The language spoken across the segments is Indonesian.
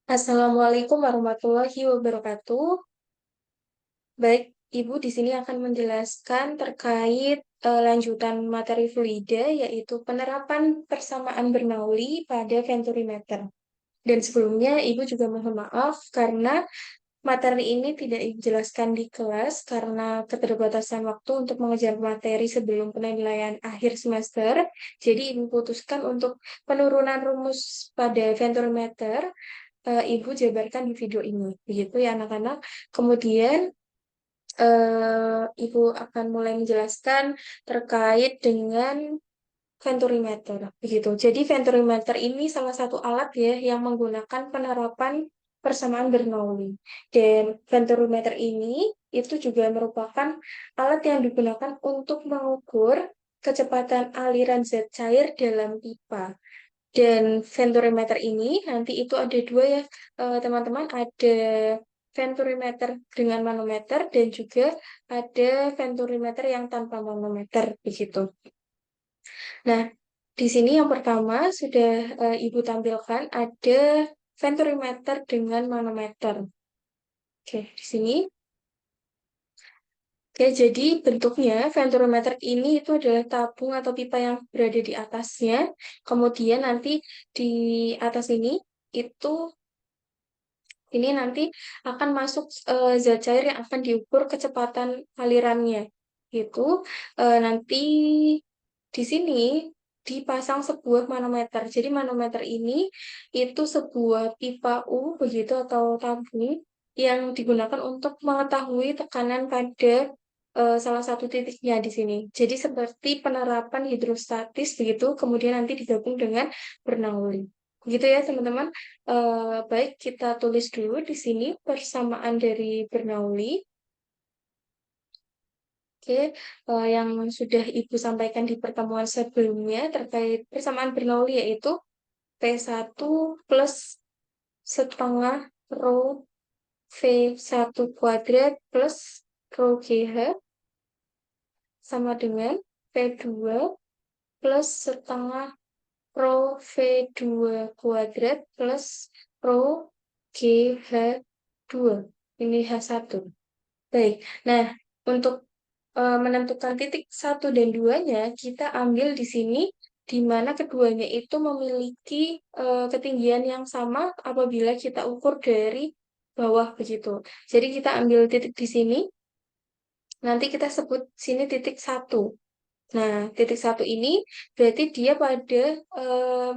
Assalamualaikum warahmatullahi wabarakatuh. Baik, Ibu di sini akan menjelaskan terkait lanjutan materi fluida, yaitu penerapan persamaan Bernoulli pada venturimeter. Dan sebelumnya, Ibu juga mohon maaf karena materi ini tidak dijelaskan di kelas karena keterbatasan waktu untuk mengejar materi sebelum penilaian akhir semester. Jadi, Ibu putuskan untuk penurunan rumus pada venturimeter Ibu jabarkan di video ini. Begitu ya anak-anak. Kemudian Ibu akan mulai menjelaskan terkait dengan venturimeter. Begitu. Jadi venturimeter ini salah satu alat ya yang menggunakan penerapan persamaan Bernoulli. Dan venturimeter ini itu juga merupakan alat yang digunakan untuk mengukur kecepatan aliran zat cair dalam pipa. Dan venturimeter ini nanti itu ada dua ya, teman-teman. Ada venturimeter dengan manometer dan juga ada venturimeter yang tanpa manometer, begitu. Nah, di sini yang pertama sudah Ibu tampilkan ada venturimeter dengan manometer. Oke, di sini. Oke, jadi bentuknya venturimeter ini itu adalah tabung atau pipa yang berada di atasnya. Kemudian nanti di atas ini nanti akan masuk zat cair yang akan diukur kecepatan alirannya. Itu nanti di sini dipasang sebuah manometer. Jadi manometer ini itu sebuah pipa begitu atau tabung yang digunakan untuk mengetahui tekanan pada salah satu titiknya di sini. Jadi seperti penerapan hidrostatis begitu, kemudian nanti digabung dengan Bernoulli. Gitu ya teman-teman. Baik, kita tulis dulu di sini persamaan dari Bernoulli. Oke, yang sudah Ibu sampaikan di pertemuan sebelumnya terkait persamaan Bernoulli yaitu P1 plus setengah rho V1 kuadrat plus rho GH sama dengan P2 plus setengah rho V2 kuadrat plus rho GH2. Ini H1. Baik, nah untuk menentukan titik satu dan duanya, kita ambil di sini di mana keduanya itu memiliki ketinggian yang sama apabila kita ukur dari bawah begitu. Jadi kita ambil titik di sini, nanti kita sebut sini titik satu. Nah, titik satu ini berarti dia pada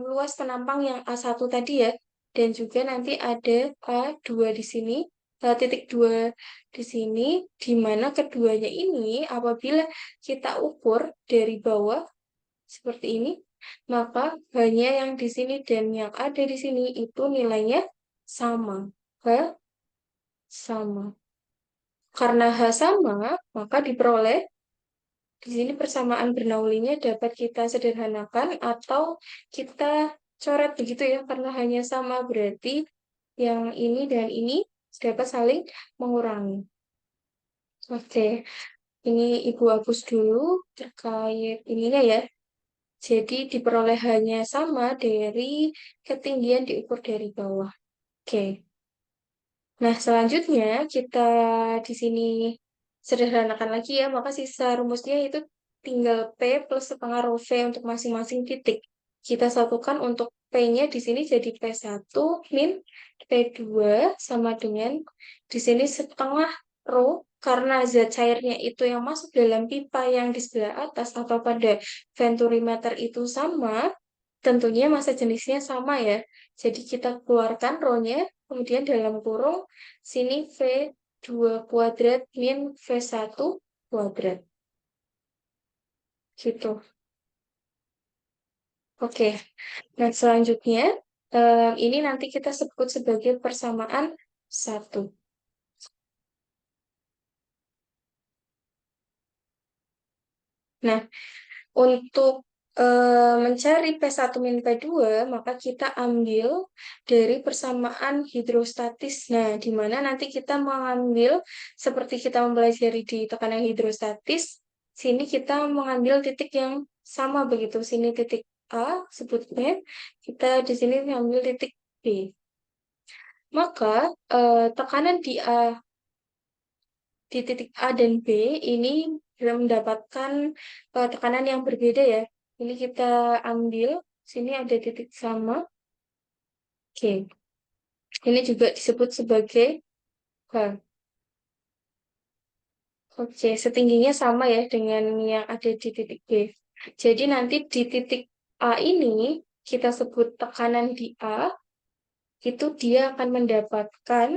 luas penampang yang A1 tadi ya. Dan juga nanti ada A2 di sini, titik 2 di sini, di mana keduanya ini apabila kita ukur dari bawah seperti ini, maka hanya yang di sini dan yang ada di sini itu nilainya sama. H sama. Karena H sama, maka diperoleh di sini persamaan Bernoulli-nya dapat kita sederhanakan atau kita coret begitu ya, karena hanya sama berarti yang ini dan ini dapat saling mengurangi. Oke, ini Ibu hapus dulu terkait ininya ya. Jadi diperoleh hanya sama dari ketinggian diukur dari bawah. Oke. Nah, selanjutnya kita di sini sederhanakan lagi ya, maka sisa rumusnya itu tinggal P plus setengah rho V untuk masing-masing titik. Kita satukan untuk P-nya di sini jadi P1 min P2 sama dengan di sini setengah rho karena zat cairnya itu yang masuk dalam pipa yang di sebelah atas atau pada venturimeter itu sama, tentunya massa jenisnya sama ya. Jadi kita keluarkan rho-nya, kemudian dalam kurung sini V2 kuadrat min V1 kuadrat. Gitu. Oke. Nah, selanjutnya ini nanti kita sebut sebagai persamaan satu. Nah, untuk mencari P1 min P2, maka kita ambil dari persamaan hidrostatis. Nah, di mana nanti kita mengambil, seperti kita mempelajari di tekanan hidrostatis, sini kita mengambil titik yang sama begitu. Sini titik A, sebutnya. Kita di sini mengambil titik B. Maka tekanan di titik A dan B ini mendapatkan tekanan yang berbeda ya. Ini kita ambil, sini ada titik sama. Oke, ini juga disebut sebagai H. Oke, setingginya sama ya dengan yang ada di titik B. Jadi nanti di titik A ini kita sebut tekanan di A, itu dia akan mendapatkan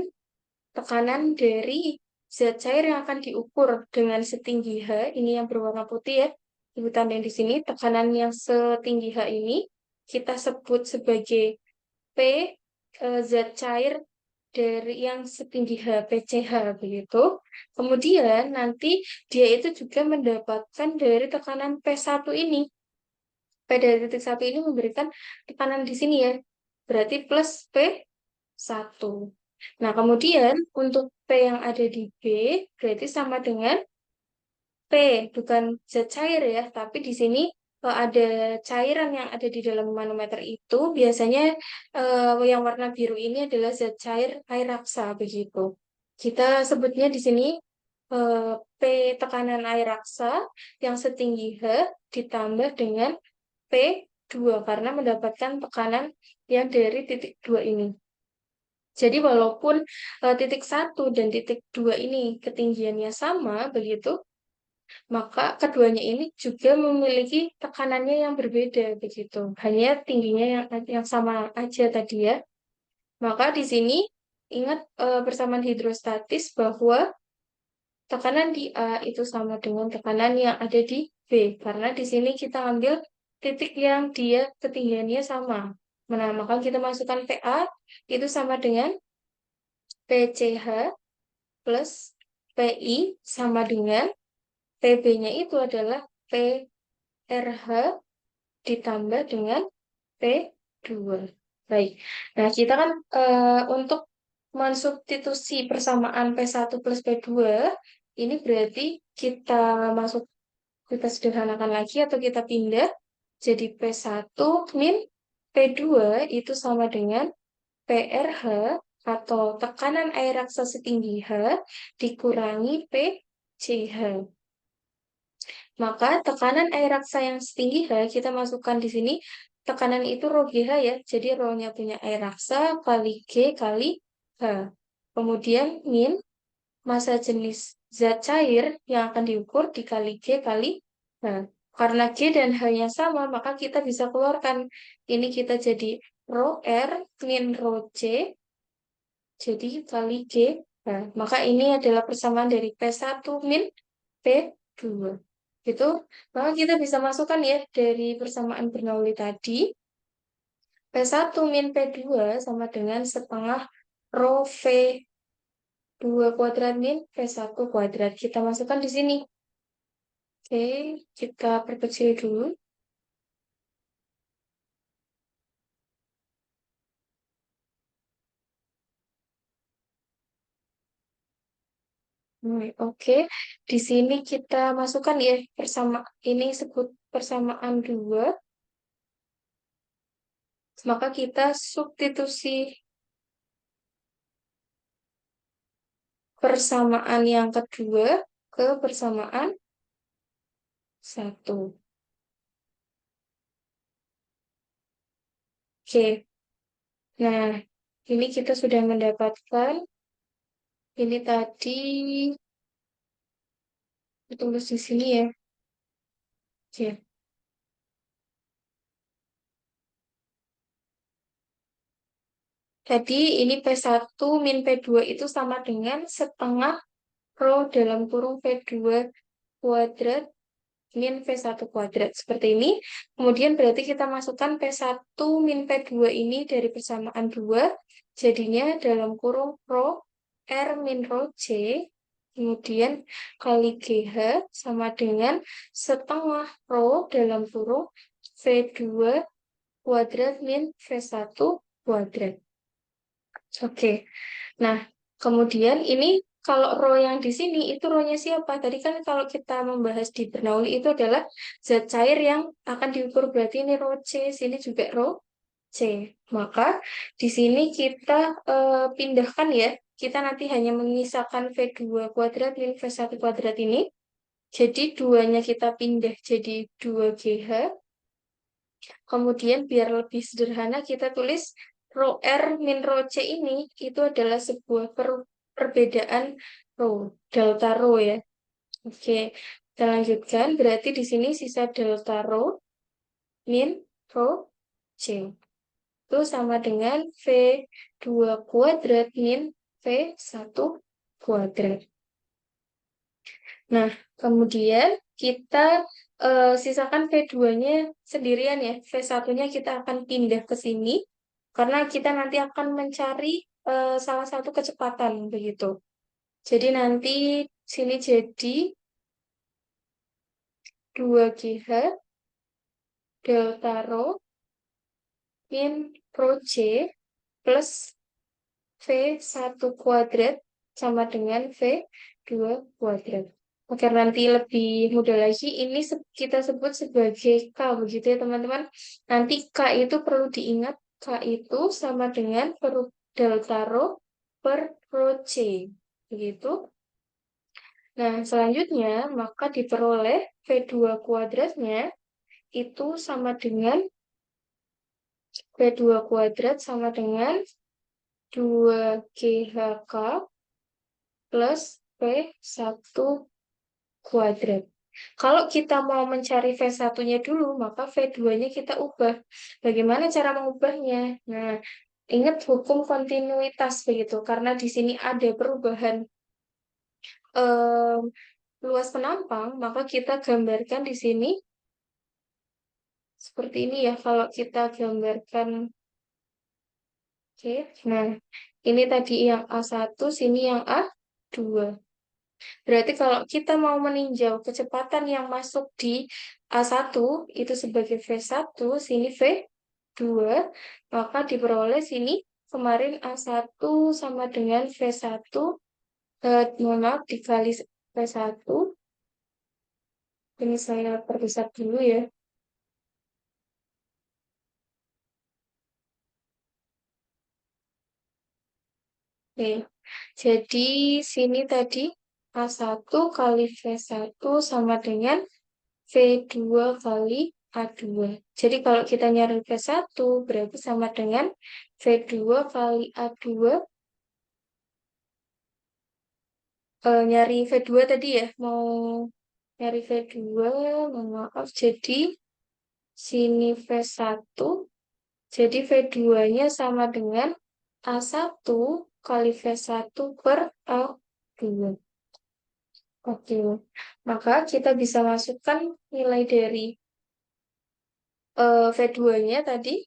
tekanan dari zat cair yang akan diukur dengan setinggi H, ini yang berwarna putih ya, ibu tanda di sini, tekanan yang setinggi H ini kita sebut sebagai P, zat cair dari yang setinggi H, PCH begitu. Kemudian nanti dia itu juga mendapatkan dari tekanan P1 ini. Pada titik satu ini memberikan tekanan di sini ya, berarti plus P1. Nah, kemudian untuk P yang ada di B berarti sama dengan P, bukan zat cair ya, tapi di sini ada cairan yang ada di dalam manometer itu, biasanya yang warna biru ini adalah zat cair air raksa begitu. Kita sebutnya di sini P tekanan air raksa yang setinggi H ditambah dengan P2 karena mendapatkan tekanan yang dari titik 2 ini. Jadi walaupun titik 1 dan titik 2 ini ketinggiannya sama begitu, maka keduanya ini juga memiliki tekanannya yang berbeda begitu. Hanya tingginya yang sama aja tadi ya. Maka di sini ingat persamaan hidrostatis bahwa tekanan di A itu sama dengan tekanan yang ada di B. Karena di sini kita ambil titik yang dia ketinggiannya sama. Nah, maka kita masukkan PA itu sama dengan PCH plus PI sama dengan PB-nya itu adalah PRH ditambah dengan P2. Baik. Nah, kita kan untuk mensubstitusi persamaan P1 plus P2, ini berarti kita masuk, kita sederhanakan lagi atau kita pindah. Jadi P1 min P2 itu sama dengan PRH atau tekanan air raksa setinggi H dikurangi PCH. Maka tekanan air raksa yang setinggi H kita masukkan di sini. Tekanan itu rho GH ya. Jadi rho-nya punya air raksa kali G kali H. Kemudian min massa jenis zat cair yang akan diukur dikali G kali H. Karena G dan H-nya sama, maka kita bisa keluarkan. Ini kita jadi rho R min rho C. Jadi kali G. Nah, maka ini adalah persamaan dari P1 min P2. Gitu. Maka kita bisa masukkan ya dari persamaan Bernoulli tadi. P1 min P2 sama dengan setengah rho V2 kuadrat min V1 kuadrat. Kita masukkan di sini. Oke, kita perkecil dulu. Oke, di sini kita masukkan ya bersama ini sebut persamaan dua, maka kita substitusi persamaan yang kedua ke persamaan satu. Oke, nah ini kita sudah mendapatkan ini tadi tulis di sini ya. Oke. Jadi ini P1 min P2 itu sama dengan setengah rho dalam kurung V2 kuadrat min V1 kuadrat. Seperti ini. Kemudian berarti kita masukkan P1 min P2 ini dari persamaan 2. Jadinya dalam kurung rho R min rho C. Kemudian kali GH sama dengan setengah rho dalam kurung V2 kuadrat min V1 kuadrat. Oke, nah kemudian ini kalau row yang di sini itu row-nya siapa? Tadi kan kalau kita membahas di Bernoulli itu adalah zat cair yang akan diukur berarti ini row C, sini juga row C. Maka di sini kita pindahkan ya. Kita nanti hanya menyisakan V2 kuadrat min V1 kuadrat ini. Jadi duanya kita pindah jadi 2GH. Kemudian biar lebih sederhana kita tulis rho R min rho C ini itu adalah sebuah perbedaan rho, delta rho ya. Oke, kita lanjutkan. Berarti di sini sisa delta rho min rho C. Itu sama dengan V2 kuadrat min V1 kuadrat. Nah, kemudian kita sisakan V2-nya sendirian ya. V1-nya kita akan pindah ke sini karena kita nanti akan mencari salah satu kecepatan begitu. Jadi nanti sini jadi 2GH delta rho min rho C plus V1 kuadrat sama dengan V2 kuadrat. Agar nanti lebih mudah lagi, ini kita sebut sebagai K, begitu ya teman-teman. Nanti K itu perlu diingat, K itu sama dengan delta rho per rho C. Begitu. Nah, selanjutnya, maka diperoleh V2 kuadratnya itu sama dengan V2 kuadrat sama dengan 2GHK plus V1 kuadrat. Kalau kita mau mencari V1-nya dulu, maka V2-nya kita ubah. Bagaimana cara mengubahnya? Nah, ingat hukum kontinuitas begitu, karena di sini ada perubahan eh, luas penampang, maka kita gambarkan di sini seperti ini ya. Kalau kita gambarkan, oke. Nah, ini tadi yang A1, sini yang A2. Berarti kalau kita mau meninjau kecepatan yang masuk di A1 itu sebagai V1, sini V2, maka diperoleh sini kemarin A1 sama dengan V1, mohon maaf, dikali V1. Ini saya perpisah dulu ya. Oke, jadi sini tadi A1 kali V1 sama dengan V2 kali A2. Jadi kalau kita nyari V1 berarti sama dengan V2 kali A2. Nyari V2 tadi ya, mau nyari V2, mohon maaf. Jadi sini V1, jadi V2-nya sama dengan A1 kali V1 per A2. Oke, maka kita bisa masukkan nilai dari V2-nya tadi.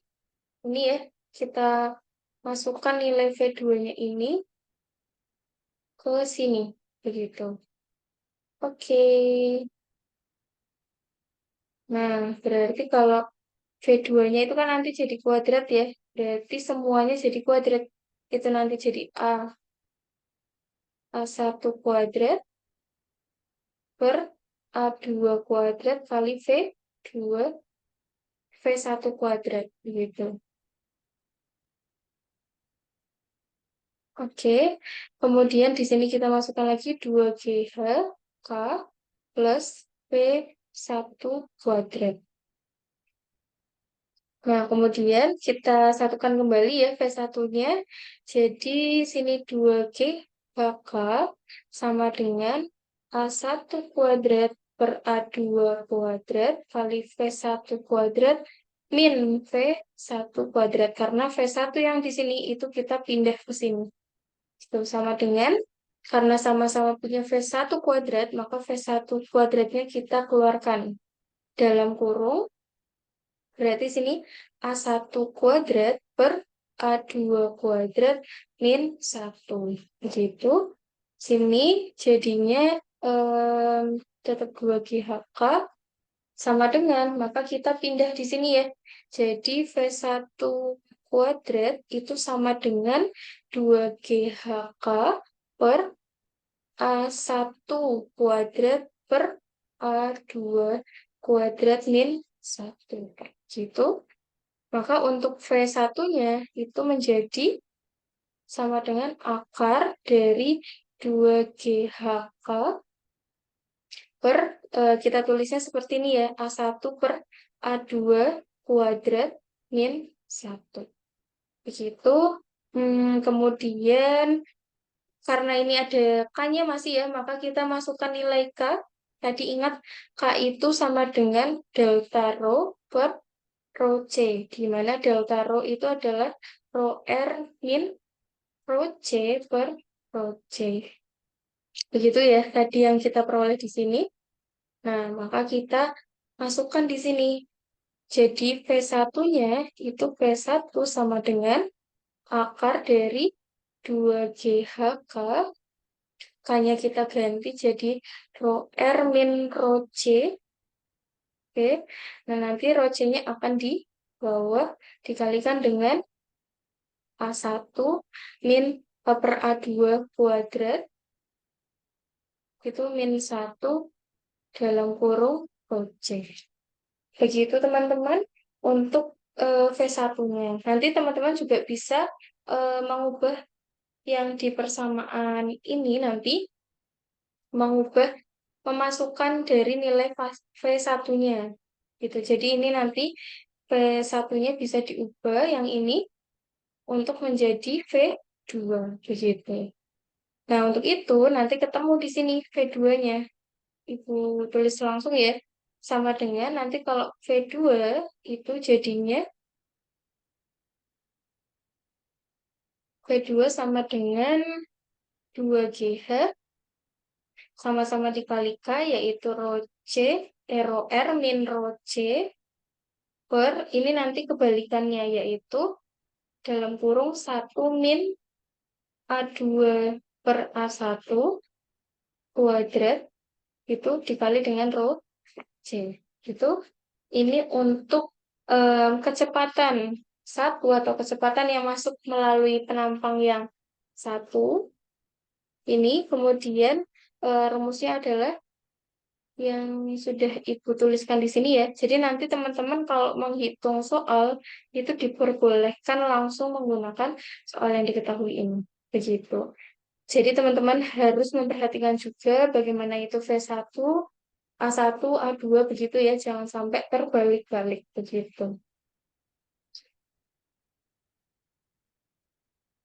Ini ya, kita masukkan nilai V2-nya ini ke sini. Begitu. Oke. Nah, berarti kalau V2-nya itu kan nanti jadi kuadrat ya. Berarti semuanya jadi kuadrat. Itu nanti jadi A1 kuadrat per A2 kuadrat kali V2 V1 kuadrat. Begitu. Oke, kemudian di sini kita masukkan lagi 2GH K plus V1 kuadrat. Nah, kemudian kita satukan kembali ya V1-nya. Jadi sini 2G K sama dengan A1 kuadrat per A2 kuadrat kali V1 kuadrat min V1 kuadrat. Karena V1 yang di sini itu kita pindah ke sini. Itu sama dengan, karena sama-sama punya V1 kuadrat, maka V1 kuadratnya kita keluarkan dalam kurung. Berarti sini A1 kuadrat per A2 kuadrat min 1. Begitu. Sini jadinya tetap 2GHK sama dengan, maka kita pindah di sini ya. Jadi V1 kuadrat itu sama dengan 2GHK per A1 kuadrat per A2 kuadrat min 1. Gitu. Maka untuk V1-nya itu menjadi sama dengan akar dari 2GHK per, kita tulisnya seperti ini ya, A1 per A2 kuadrat min 1. Begitu. Kemudian karena ini ada K-nya masih ya, maka kita masukkan nilai K. Tadi ingat K itu sama dengan delta rho per rho C, di mana delta rho itu adalah rho R min rho C per rho C. Begitu ya, tadi yang kita peroleh di sini. Nah, maka kita masukkan di sini. Jadi V1-nya itu V1 sama dengan akar dari 2GHK. K-nya kita ganti jadi rho R min rho C. Oke. Nah, nanti rho C-nya akan di bawah dikalikan dengan A1 min A per A2 kuadrat. Itu min 1 dalam kurung rho C. Begitu teman-teman untuk V1-nya. Nanti teman-teman juga bisa mengubah yang di persamaan ini nanti mengubah memasukkan dari nilai V1-nya gitu. Jadi ini nanti V1-nya bisa diubah yang ini untuk menjadi V2 begitu. Nah, untuk itu nanti ketemu di sini V2-nya. Ibu tulis langsung ya. Sama dengan nanti kalau V2 itu jadinya V2 sama dengan 2GH sama-sama dikalikan yaitu rho C, rho R min rho C per ini nanti kebalikannya yaitu dalam kurung 1 min A2 per A1 kuadrat itu dikali dengan rho C. Gitu. Ini untuk kecepatan satu atau kecepatan yang masuk melalui penampang yang satu. Ini kemudian rumusnya adalah yang sudah Ibu tuliskan di sini ya. Jadi nanti teman-teman kalau menghitung soal itu diperbolehkan langsung menggunakan soal yang diketahui ini. Begitu. Jadi teman-teman harus memperhatikan juga bagaimana itu V1, A1, A2 begitu ya. Jangan sampai terbalik-balik begitu.